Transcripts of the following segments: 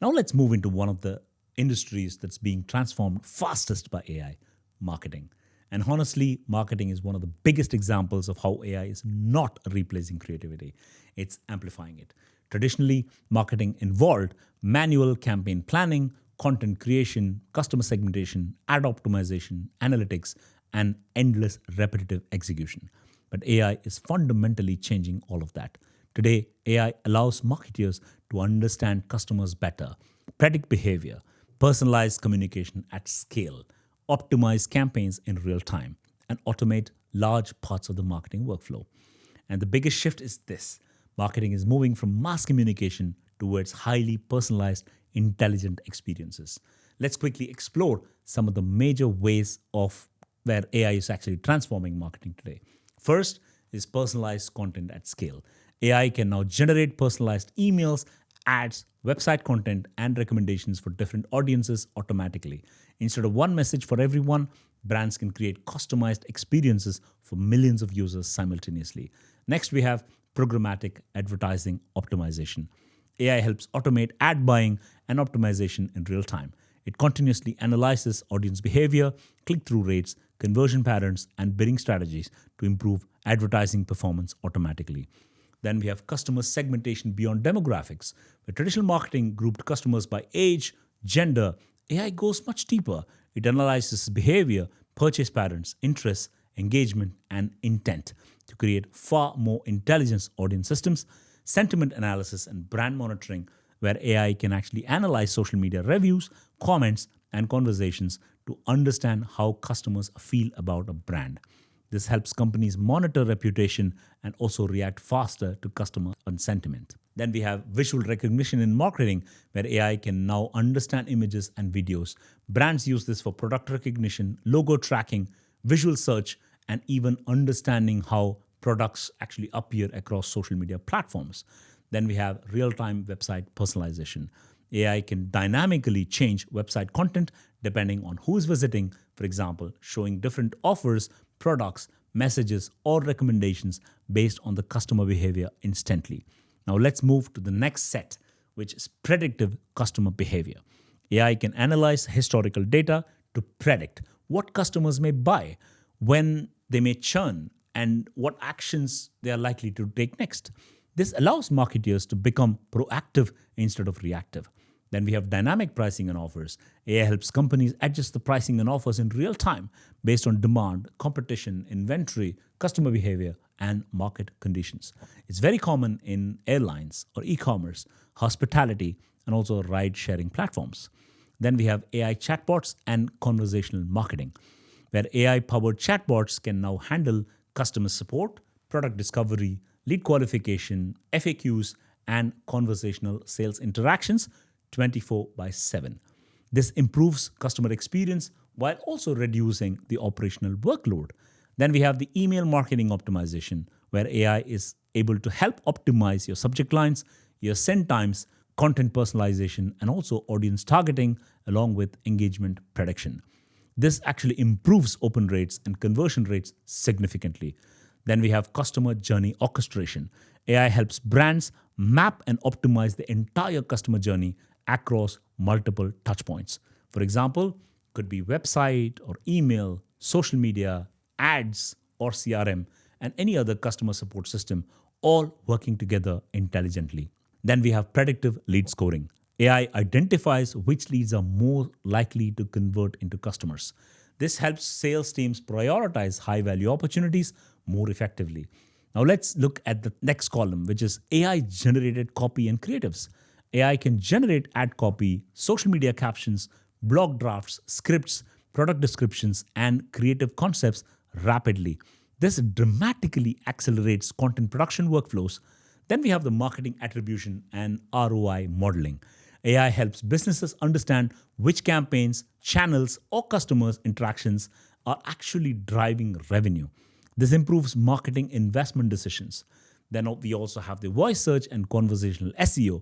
Now let's move into one of the industries that's being transformed fastest by AI, marketing. And honestly, marketing is one of the biggest examples of how AI is not replacing creativity, it's amplifying it. Traditionally, marketing involved manual campaign planning, content creation, customer segmentation, ad optimization, analytics, and endless repetitive execution. But AI is fundamentally changing all of that. Today, AI allows marketers to understand customers better, predict behavior, personalize communication at scale, optimize campaigns in real time, and automate large parts of the marketing workflow. And the biggest shift is this: marketing is moving from mass communication towards highly personalized, intelligent experiences. Let's quickly explore some of the major ways of where AI is actually transforming marketing today. First is personalized content at scale. AI can now generate personalized emails, ads, website content, and recommendations for different audiences automatically. Instead of one message for everyone, brands can create customized experiences for millions of users simultaneously. Next, we have programmatic advertising optimization. AI helps automate ad buying and optimization in real time. It continuously analyzes audience behavior, click through rates, conversion patterns, and bidding strategies to improve advertising performance automatically. Then we have customer segmentation beyond demographics. Where traditional marketing grouped customers by age, gender, AI goes much deeper. It analyzes behavior, purchase patterns, interests, engagement, and intent to create far more intelligent audience systems, sentiment analysis, and brand monitoring, where AI can actually analyze social media reviews, comments, and conversations to understand how customers feel about a brand. This helps companies monitor reputation and also react faster to customer sentiment. Then we have visual recognition in marketing, where AI can now understand images and videos. Brands use this for product recognition, logo tracking, visual search, and even understanding how products actually appear across social media platforms. Then we have real-time website personalization. AI can dynamically change website content depending on who is visiting, for example, showing different offers, products, messages, or recommendations based on the customer behavior instantly. Now let's move to the next set, which is predictive customer behavior. AI can analyze historical data to predict what customers may buy, when they may churn, and what actions they are likely to take next. This allows marketers to become proactive instead of reactive. Then we have dynamic pricing and offers. AI helps companies adjust the pricing and offers in real time based on demand, competition, inventory, customer behavior, and market conditions. It's very common in airlines or e-commerce, hospitality, and also ride-sharing platforms. Then we have AI chatbots and conversational marketing, where AI-powered chatbots can now handle customer support, product discovery, lead qualification, FAQs, and conversational sales interactions 24/7. This improves customer experience while also reducing the operational workload. Then we have the email marketing optimization, where AI is able to help optimize your subject lines, your send times, content personalization, and also audience targeting, along with engagement prediction. This actually improves open rates and conversion rates significantly. Then we have customer journey orchestration. AI helps brands map and optimize the entire customer journey across multiple touchpoints. For example, could be website or email, social media, ads, or CRM, and any other customer support system, all working together intelligently. Then we have predictive lead scoring. AI identifies which leads are more likely to convert into customers. This helps sales teams prioritize high-value opportunities more effectively. Now let's look at the next column, which is AI-generated copy and creatives. AI can generate ad copy, social media captions, blog drafts, scripts, product descriptions, and creative concepts rapidly. This dramatically accelerates content production workflows. Then we have the marketing attribution and ROI modeling. AI helps businesses understand which campaigns, channels, or customers' interactions are actually driving revenue. This improves marketing investment decisions. Then we also have the voice search and conversational SEO.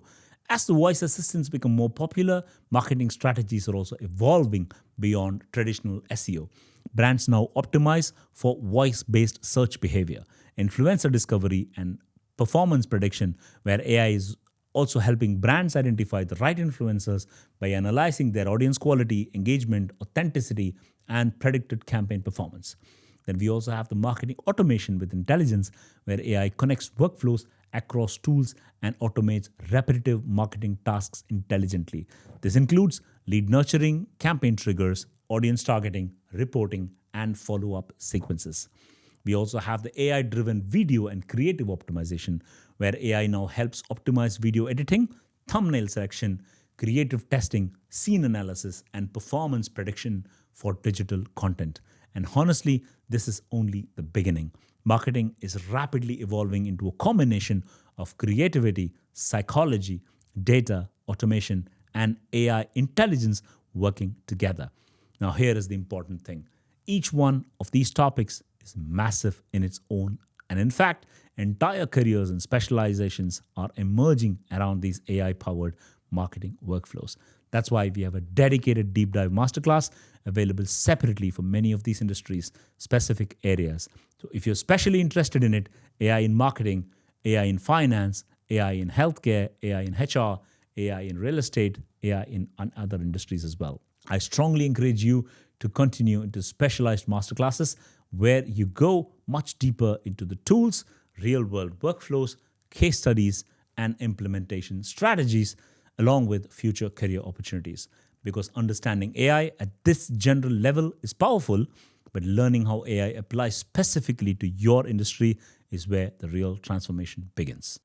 As the voice assistants become more popular, marketing strategies are also evolving beyond traditional SEO. Brands now optimize for voice-based search behavior, influencer discovery, and performance prediction, where AI is also helping brands identify the right influencers by analyzing their audience quality, engagement, authenticity, and predicted campaign performance. Then we also have the marketing automation with intelligence, where AI connects workflows across tools and automates repetitive marketing tasks intelligently. This includes lead nurturing, campaign triggers, audience targeting, reporting, and follow up sequences. We also have the AI driven video and creative optimization, where AI now helps optimize video editing, thumbnail selection, creative testing, scene analysis, and performance prediction for digital content. And honestly, this is only the beginning. Marketing is rapidly evolving into a combination of creativity, psychology, data, automation, and AI intelligence working together. Now, here is the important thing. Each one of these topics is massive in its own. And in fact, entire careers and specializations are emerging around these AI powered marketing workflows. That's why we have a dedicated deep dive masterclass available separately for many of these industries, specific areas. So if you're especially interested in it, AI in marketing, AI in finance, AI in healthcare, AI in HR, AI in real estate, AI in other industries as well. I strongly encourage you to continue into specialized masterclasses where you go much deeper into the tools, real world workflows, case studies, and implementation strategies, along with future career opportunities. Because understanding AI at this general level is powerful, but learning how AI applies specifically to your industry is where the real transformation begins.